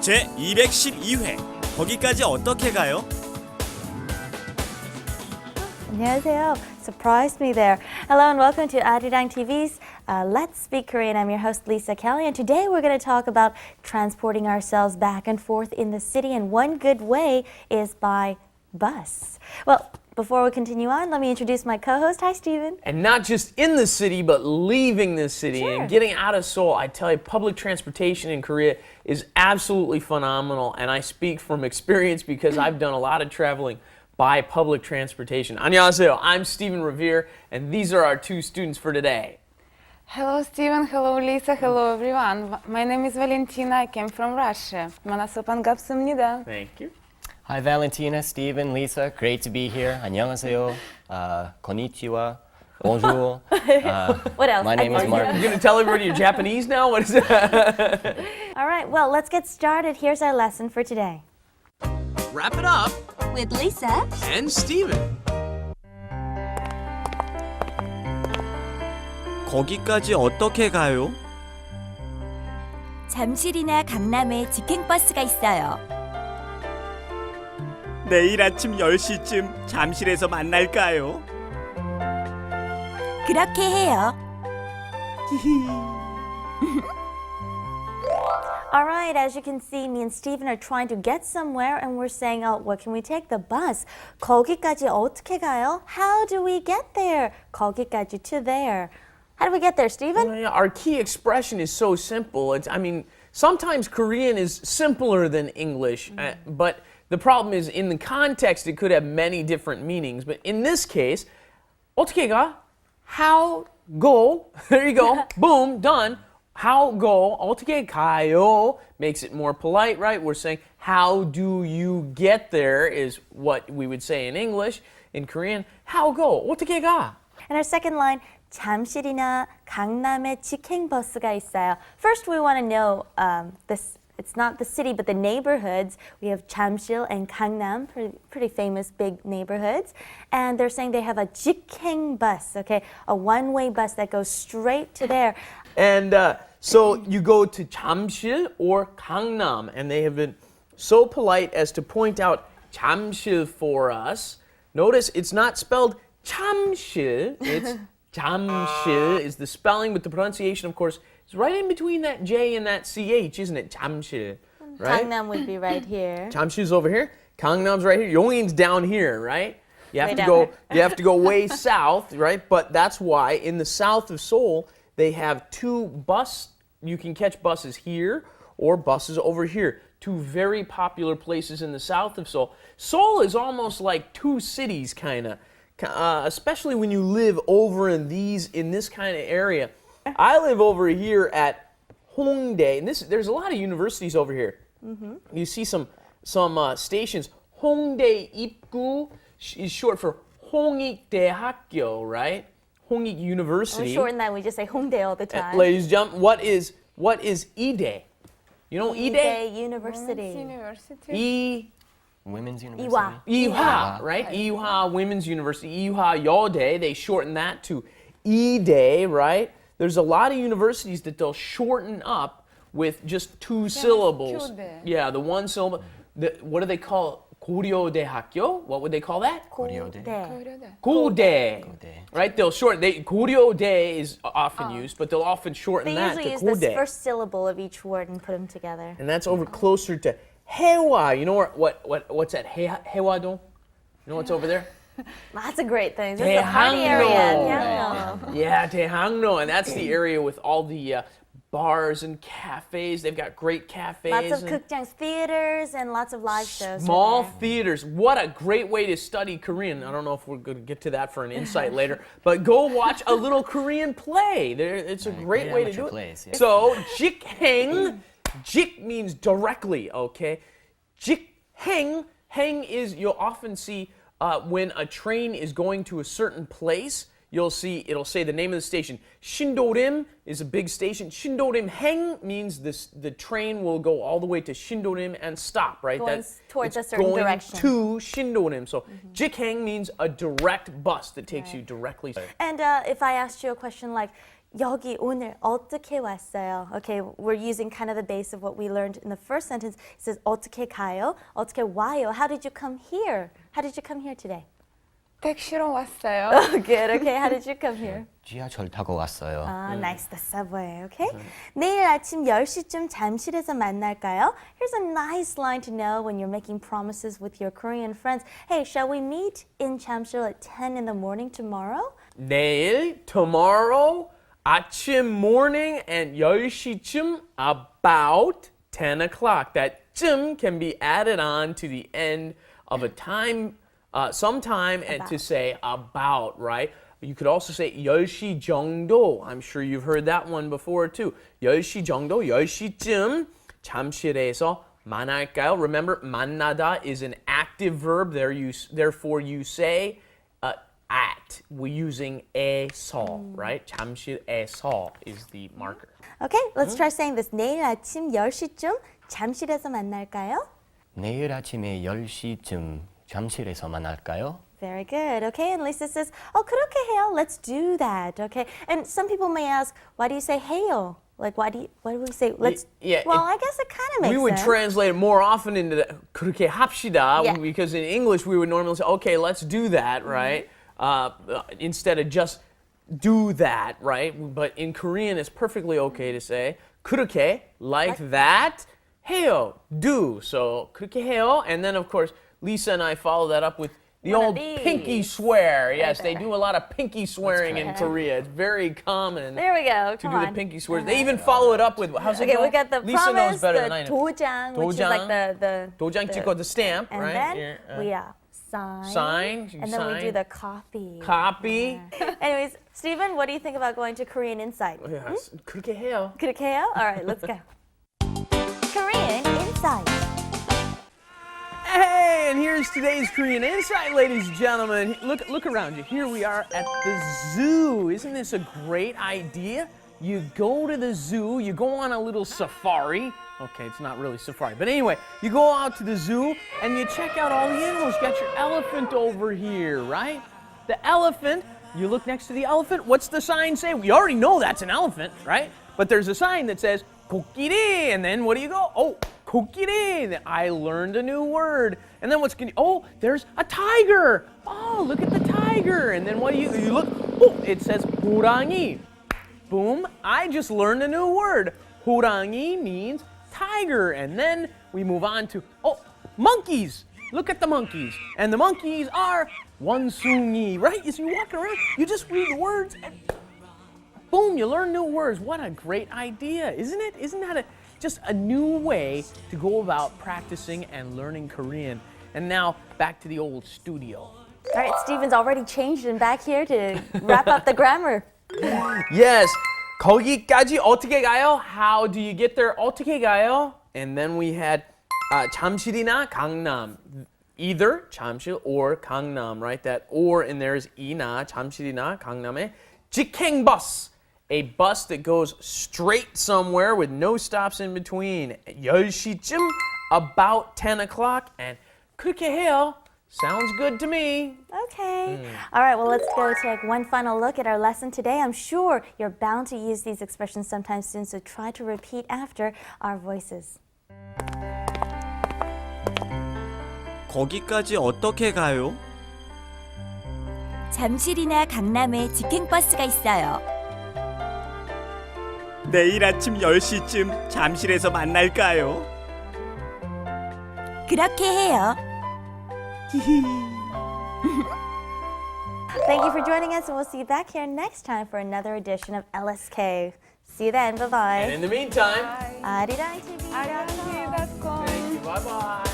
제 212회 거기까지 어떻게 가요? 안녕하세요. Surprised me there. Hello and welcome to Arirang TV's Let's Speak Korean. I'm your host Lisa Kelly, and today we're going to talk about transporting ourselves back and forth in the city, and one good way is by bus. Well, before we continue on, let me introduce my co-host. Hi, Steven. And not just in the city, but leaving the city Sure. and getting out of Seoul. I tell you, public transportation in Korea is absolutely phenomenal, and I speak from experience because I've done a lot of traveling by public transportation. 안녕하세요. I'm Steven Revere, and these are our two students for today. Hello, Steven. Hello, Lisa. Hello, everyone. My name is Valentina. I came from Russia. 만나서 반갑습니다. Thank you. Hi, Valentina, Steven, Lisa. Great to be here. 안녕하세요. Konnichiwa. Bonjour. What else? My name is Mark. You're going to tell everybody you're Japanese now? What is that? All right, well, let's get started. Here's our lesson for today. Wrap it up with Lisa and Steven. 거기까지 어떻게 가요? 잠실이나 강남에 직행버스가 있어요. 내일 아침 10시쯤 잠실에서 만날까요? 그렇게 해요. All right, as you can see, me and Steven are trying to get somewhere, and we're saying, oh, what can we take? The bus. 거기까지 어떻게 가요? How do we get there? 거기까지 to there. How do we get there, Steven? Our key expression is so simple. Sometimes Korean is simpler than English, but the problem is in the context it could have many different meanings. But in this case, 어떻게 가? How go? There you go. Boom, done. How go? 어떻게 가요? Makes it more polite, right? We're saying how do you get there is what we would say in English. In Korean, how go? 어떻게 가? And our second line, 잠실이나 강남에 직행버스가 있어요. First, we want to know this. It's not the city, but the neighborhoods. We have Jamsil and Kangnam, pretty famous big neighborhoods. And they're saying they have a 직행 bus, okay? A one-way bus that goes straight to there. And so you go to Jamsil or Kangnam, and they have been so polite as to point out Jamsil for us. Notice it's not spelled Jamsil, it's Jamsil is the spelling, but the pronunciation, of course, is right in between that J and that CH, isn't it? Jamsil, right? Kangnam would be right here. Jamsil's over here. Gangnam's right here. Yongin's down here, right? You have Way to down go. there. You have to go way south, right? But that's why in the south of Seoul they have two bus. You can catch buses here or buses over here. Two very popular places in the south of Seoul. Seoul is almost like two cities, kind of. Especially when you live over in this kind of area. I live over here at Hongdae, and there's a lot of universities over here. Mm-hmm. You see some stations. Hongdae 입구 is short for 홍익대학교, right? Hongik University. We shorten that. We just say Hongdae all the time. Ladies and gentlemen, what is Ide? You know Ide? Hongdae University. University. Women's University. Iwa. Iha, right? Iha Women's University, Iha Yode, they shorten that to Ide, right? There's a lot of universities that they'll shorten up with just two syllables. Kyode. Yeah, the one syllable. What do they call it? 고려대학교? What would they call that? 고려대. 고대. 고대. Right? They'll shorten. 고려대 is often used, but they'll often shorten They that usually to use the 고대. first syllable of each word and put them together. And that's over closer to Haewa. You know what's that? Haewadong? You know what's over there? Lots of great things. This is a party area. Yeah. Yeah, Daehangno, and that's the area with all the bars and cafes. They've got great cafes. Lots of and 극장 theaters and lots of live shows. small are there. theaters. What a great way to study Korean. I don't know if we're going to get to that for an insight later, but go watch a little Korean play. It's a great way to do it. plays, yeah. So, jikheng, jik means directly, okay? Jikheng, heng is, you'll often see when a train is going to a certain place, you'll see it'll say the name of the station. Shindorim is a big station. Shindorim heng means the train will go all the way to Shindorim and stop, right? Going towards it's a certain going direction. to Shindorim. So jikheng means a direct bus that takes you directly. And if I asked you a question like, 여기 오늘 어떻게 왔어요? Okay, we're using kind of the base of what we learned in the first sentence. It says 어떻게 가요? 어떻게 와요? How did you come here? How did you come here today? 택시로 왔어요. Oh, good. Okay, how did you come here? 지하철 타고 왔어요. Ah, nice. The subway. Okay. 내일 아침 10시쯤 잠실에서 만날까요? Here's a nice line to know when you're making promises with your Korean friends. Hey, shall we meet in Jamsil at 10 in the morning tomorrow? 내일, tomorrow, 아침 morning and 10시쯤 about 10 o'clock. That 쯤 can be added on to the end of a time, sometime, and to say about, right? You could also say 10시 정도. I'm sure you've heard that one before too. 10시 정도, 10시쯤 잠실에서 만날까요? Remember, 만나다 is an active verb. Therefore, you say at. We're using 에서, right? 잠실에서 is the marker. Okay, let's try saying this. 내일 아침 10시쯤 잠실에서 만날까요? 내일 아침에 10시쯤 잠실에서 만날까요? Very good. Okay, and Lisa says, "Oh, 그렇게 해요. Let's do that." Okay, and some people may ask, "Why do you say 해요? Like, why do we say let's?" yeah, Well, I guess it kind of makes We would sense. translate it more often into the, 그렇게 합시다, Yeah. because in English we would normally say, okay, let's do that, right? Instead of just do that, right? But in Korean, it's perfectly okay to say 그렇게, like that, 해요, do. So 그렇게 해요, and then of course Lisa and I follow that up with the One of old these. pinky swear. Yes, they there. do a lot of pinky swearing in Korea. It's very common. There we go. To Come do on. the pinky swears. They even follow it up with, how's it Okay, go? we got the Lisa promise, knows better the than I know. 도장, which is like the 도장 찍고 the stamp, and right? then Here, we sign. sign, you And then we do sign. the copy. Copy. Anyways, Stephen, what do you think about going to Korean Insight? Yes, 그렇게 해요. 그렇게 해요? All right, let's go. Korean Insight. Hey, and here's today's Korean Insight, ladies and gentlemen. Look around you. Here we are at the zoo. Isn't this a great idea? You go to the zoo, you go on a little safari. Okay, it's not really safari, but anyway, you go out to the zoo and you check out all the animals. You got your elephant over here, right? The elephant, you look next to the elephant. What's the sign say? We already know that's an elephant, right? But there's a sign that says 코끼리, and then what do you go? Oh, 코끼리. I learned a new word. And then what's going to, oh, there's a tiger. Oh, look at the tiger. And then what do you look, oh, it says 호랑이. Boom, I just learned a new word. 호랑이 means tiger. And then we move on to, oh, monkeys. Look at the monkeys. And the monkeys are 원숭이, right? So you walk around, you just read the words, and boom, you learn new words. What a great idea, isn't it? Isn't that just a new way to go about practicing and learning Korean? And now back to the old studio. All right, Stephen's already changed and back here to wrap up the grammar. Yes, 거기까지 어떻게 가요? How do you get there? 어떻게 가요? And then we had 잠실이나 강남. Either 잠실 or 강남, right? That or in there is 이나, 잠실이나 강남에 직행 bus. A bus that goes straight somewhere with no stops in between. 10시쯤, about 10 o'clock, and 그렇게 해요. Sounds good to me. Okay. All right, well, let's go take one final look at our lesson today. I'm sure you're bound to use these expressions sometime soon, so try to repeat after our voices. 거기까지 어떻게 가요? 잠실이나 강남에 직행버스가 있어요. 내일 아침 10시쯤 잠실에서 만날까요? 그렇게 해요. Thank you for joining us, and we'll see you back here next time for another edition of LSK. See you then. Bye-bye. And in the meantime, Arirang TV. 아리랑TV.com. bye-bye.